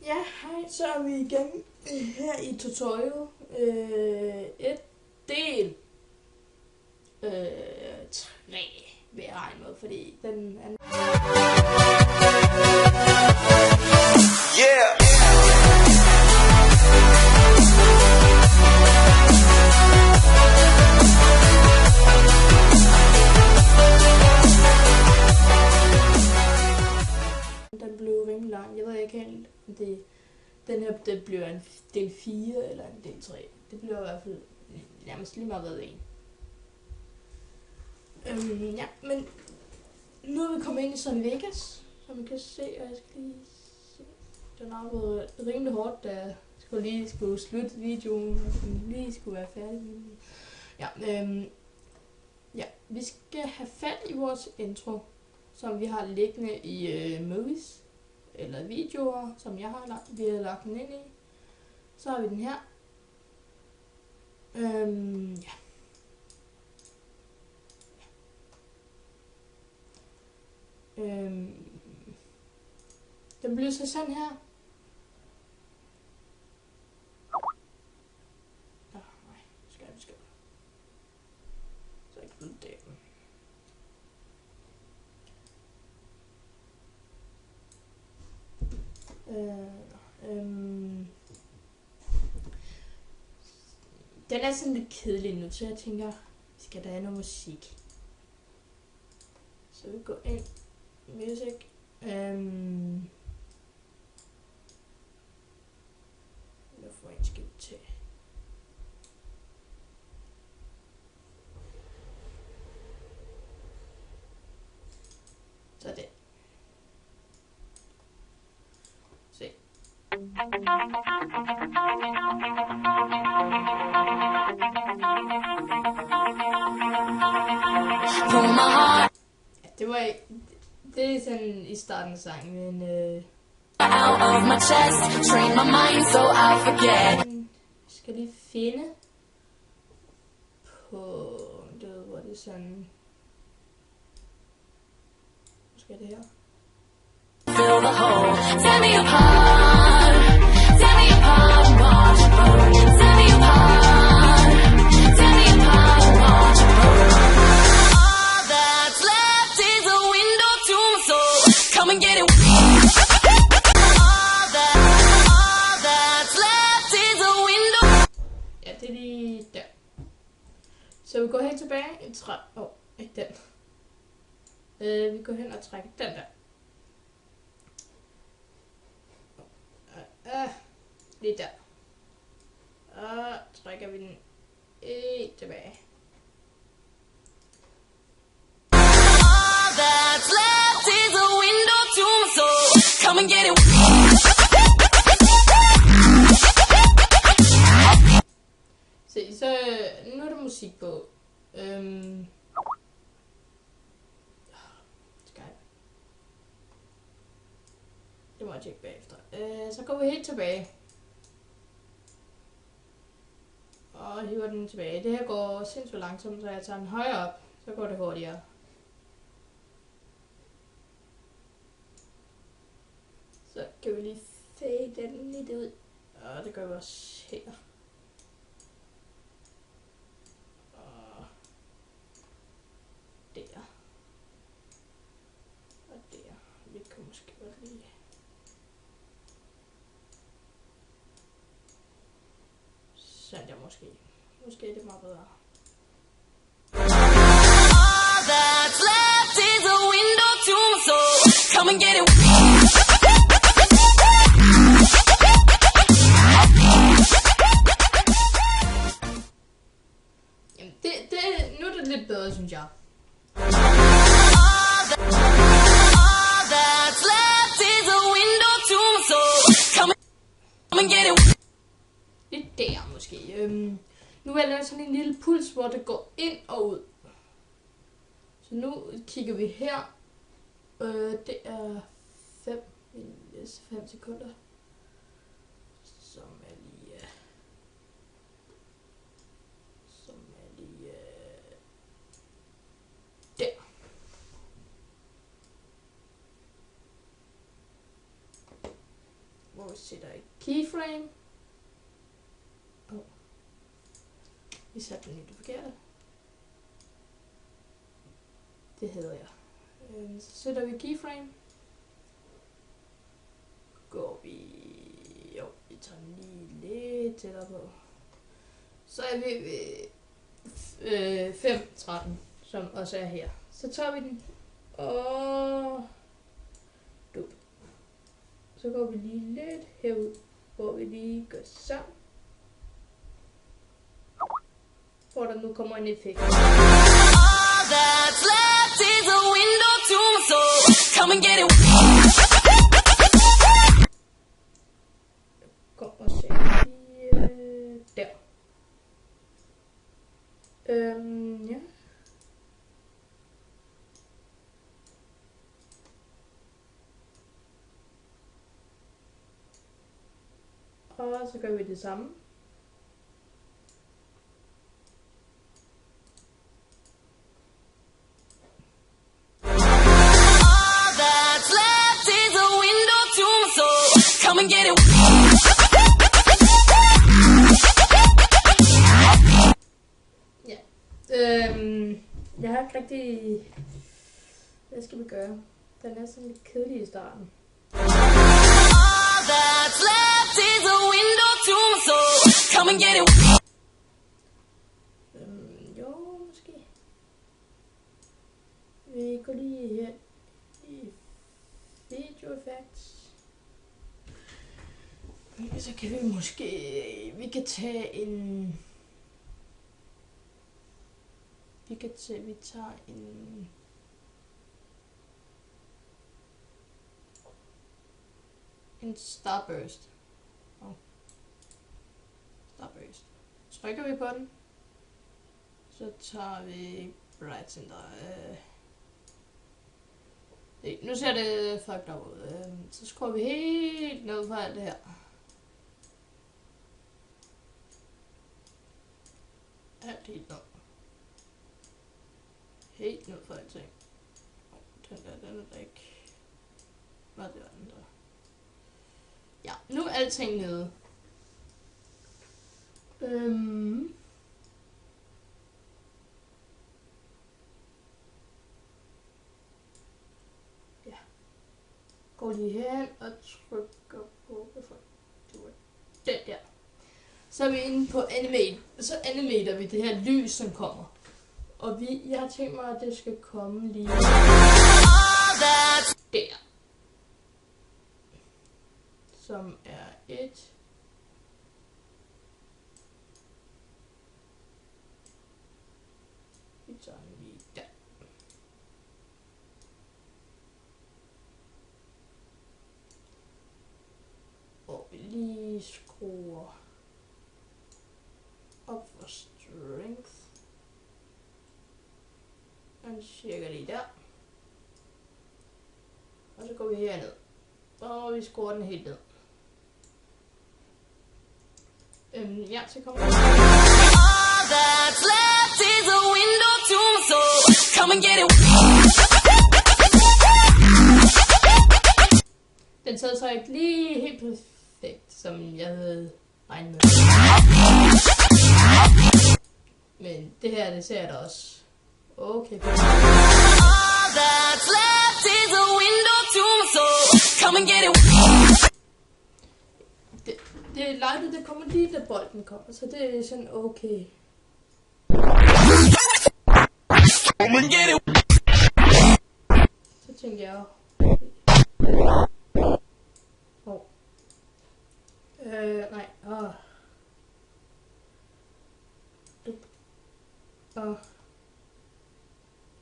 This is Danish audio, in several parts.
Ja, hej, så er vi igen her i tutorial 1 del 3 vil jeg regne med, fordi den anden... Yeah! Den blev rimelig lang. Jeg ved ikke helt, om den her det bliver en del 4 eller en del 3. Det bliver i hvert fald nærmest lige meget hvad en. Ja, men nu er vi kommet ind i San Vegas, som I kan se, og jeg skal lige se. Den har været rimelig hårdt, da jeg skulle slutte videoen, og den lige skulle være færdig. Ja, ja, vi skal have fat i vores intro, som vi har liggende i movies, eller videoer, som vi har lagt den ind i. Så har vi den her. Ja. Den bliver så sådan her. Nej, skal. Så ikke blevet det. Den er sådan lidt kedelig nu, så jeg tænker, vi skal da have noget musik. Så vi går ind i music. Jeg får en skift til. Så det. Se. Det var ikke, det er sådan i starten af sangen, men out of my chest, train my mind so I forget. Jeg skal lige finde på det, hvor det er sådan. Måske er det her. Fill the hole, tear me apart, tear me apart, watch it burn, tear me apart, tear me apart, watch it burn. All that's left is a window to my soul, come and get it. All that's left is a window. Ja, det er lige der. Så vi går helt tilbage i ikke den. Vi går hen og trækker den der. Lige der. Og trækker vi den tilbage. All that's left is a window to my soul. Come and get it. Se, så nu er der musik på. Det må jeg tjekke bagefter. Så går vi helt tilbage. Og hiver den tilbage. Det her går sindssygt langsomt, så jeg tager den højere op. Så går det hurtigere. Så kan vi lige fade den lidt ud. Og det gør vi også her. Og der. Og der. Vi kan måske godt lige... Sådan der måske. Måske er det meget bedre. All that's left is a window to my soul. Come and get it. Jamen nu er det lidt bedre, synes jeg. All that's left is a window to my soul. Come and get it. Lidt der måske. Nu vil jeg lave sådan en lille puls, hvor det går ind og ud. Så nu kigger vi her. Det er 5 sekunder. Som er lige... der. hvor vi sætter et keyframe. Vi satte den i det forkerte. Det hedder jeg. Så sætter vi keyframe. Går vi... Jo, vi tager den lige lidt tættere på. Så er vi ved 5.13, som også er her. Så tager vi den og... Så går vi lige lidt herud, hvor vi lige går sammen. Hvor der nu kommer en effekt. Kom og se lige der. Ja. Og så gør vi det samme. Come and get it. Ja. Jeg har ikke rigtig... Hvad skal vi gøre? Den er sådan lidt kedelig i starten. Come and get it. Jo, måske. Vi går lige her i video effects. Så kan vi måske... Vi kan tage en... Vi tager en... En starburst. Starburst. Trykker vi på den. Så tager vi Bright Center. Nu ser det fucked up ud. Så skruer vi helt ned for alt det her. Alt helt ned. Helt ned for alting. Den er ikke... Hvad er det andre? Ja, nu er alting nede. Ja. Går lige hen og trykker på den der. Så er vi inde på animate. Så animater vi det her lys, som kommer. Og jeg har tænkt mig, at det skal komme lige der. Som er et. Vi tager den lige der. Og vi lige skruer op for strength. Og cirka lige der. Og så går vi herned. Og vi skruer den helt ned. Ja, så kommer vi. Den sad så ikke lige helt perfekt, som jeg havde regnet med. Men det her, det ser jeg da også. Okay. Det lightet, det kommer lige, da bolden kommer, så det er sådan okay. Så tænkte jeg nej.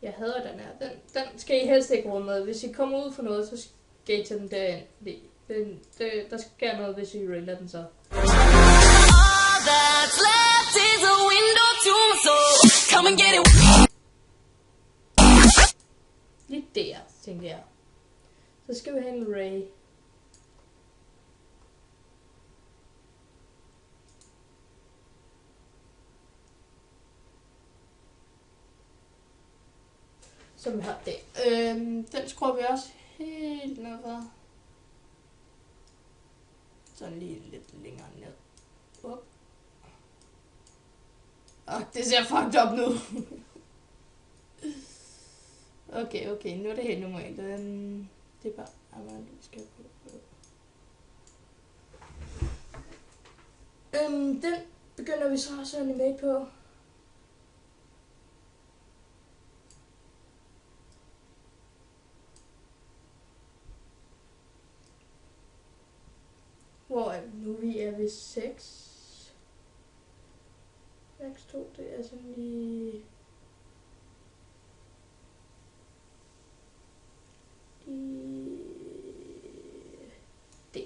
Jeg hader den her. Den skal I helst ikke runde med. Hvis I kommer ud for noget, så skal I tage den derind. Der sker noget, hvis I railer den så. Lige der, tænkte jeg. Så skal vi have en ray. Som vi har det. Den skruer vi også helt ned for. Sådan lige lidt længere ned. Op. Det ser fucked up nu. Okay, nu er det helt normalt. Det er bare, at man lige skal på. Den begynder vi så også at animate på. Hvor er vi nu? Vi er ved 6. Max 2, det er sådan lige... Der.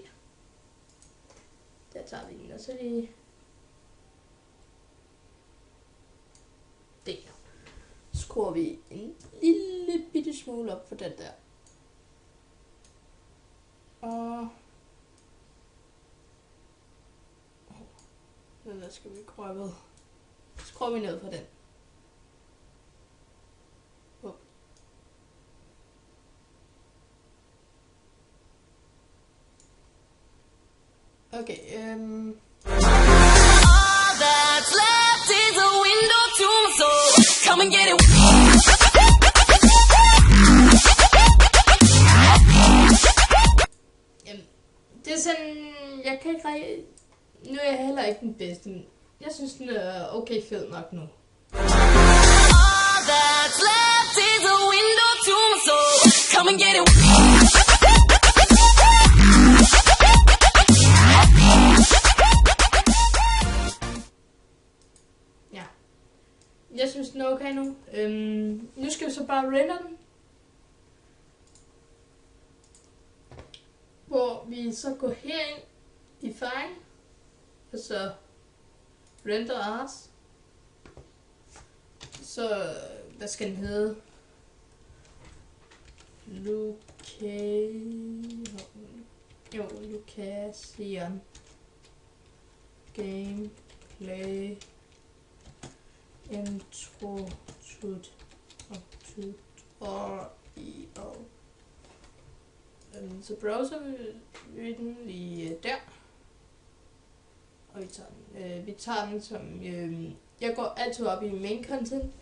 Der tager vi den, og så lige... Der. Skruer vi en lille bitte smule op for den der. Og... Den der skal vi krøje ved. Skruer vi ned på den. Okay, All that's left is a window to my soul. Come and get it. Jamen, det er sådan, jeg kan ikke rigtig... Nu er jeg heller ikke den bedste, men jeg synes, den er okay fed nok nu. All that's left is a window to my soul. Come and get it. Jeg synes, den er okay nu. Nu skal vi så bare render den. Hvor vi så går herind i Fine. Og så render arts. Så, hvad skal den hedde? Lucasian Gameplay Intro tutorial. Så browser vi den lige der. Og vi tager den som... jeg går altid op i main content.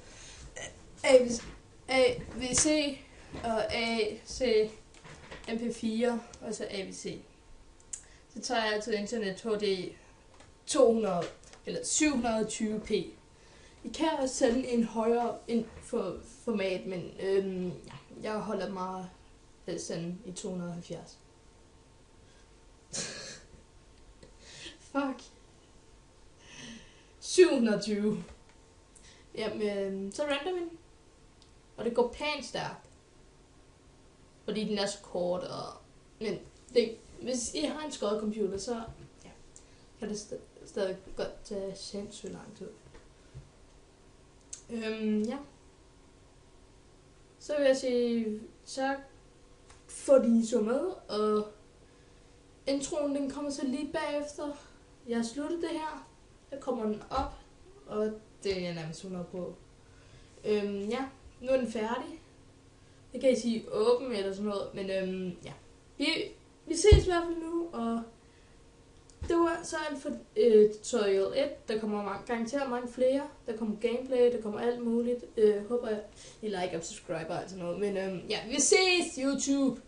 AVC og AC MP4 og så AVC. Så tager jeg altid internet HD 200 eller 720p. Vi kan også sende en højere format, men jeg holder mig at sende i 270. Fuck. 720. Jamen, så render vi den. Og det går pænt stærkt. Fordi den er så kort, men hvis I har en skåret computer, så kan det stadig godt tage sindssygt lang tid. Så vil jeg sige tak fordi I så med, og introen den kommer så lige bagefter. Jeg har sluttet det her, der kommer den op, og det er jeg nærmest 100 på. Nu er den færdig. Det kan I sige åben eller sådan noget, men vi ses i hvert fald nu, og det var så alt for tutorial 1. Der kommer garanteret mange flere. Der kommer gameplay, der kommer alt muligt. Håber I like og subscribe og alt sådan noget. Men vi ses YouTube!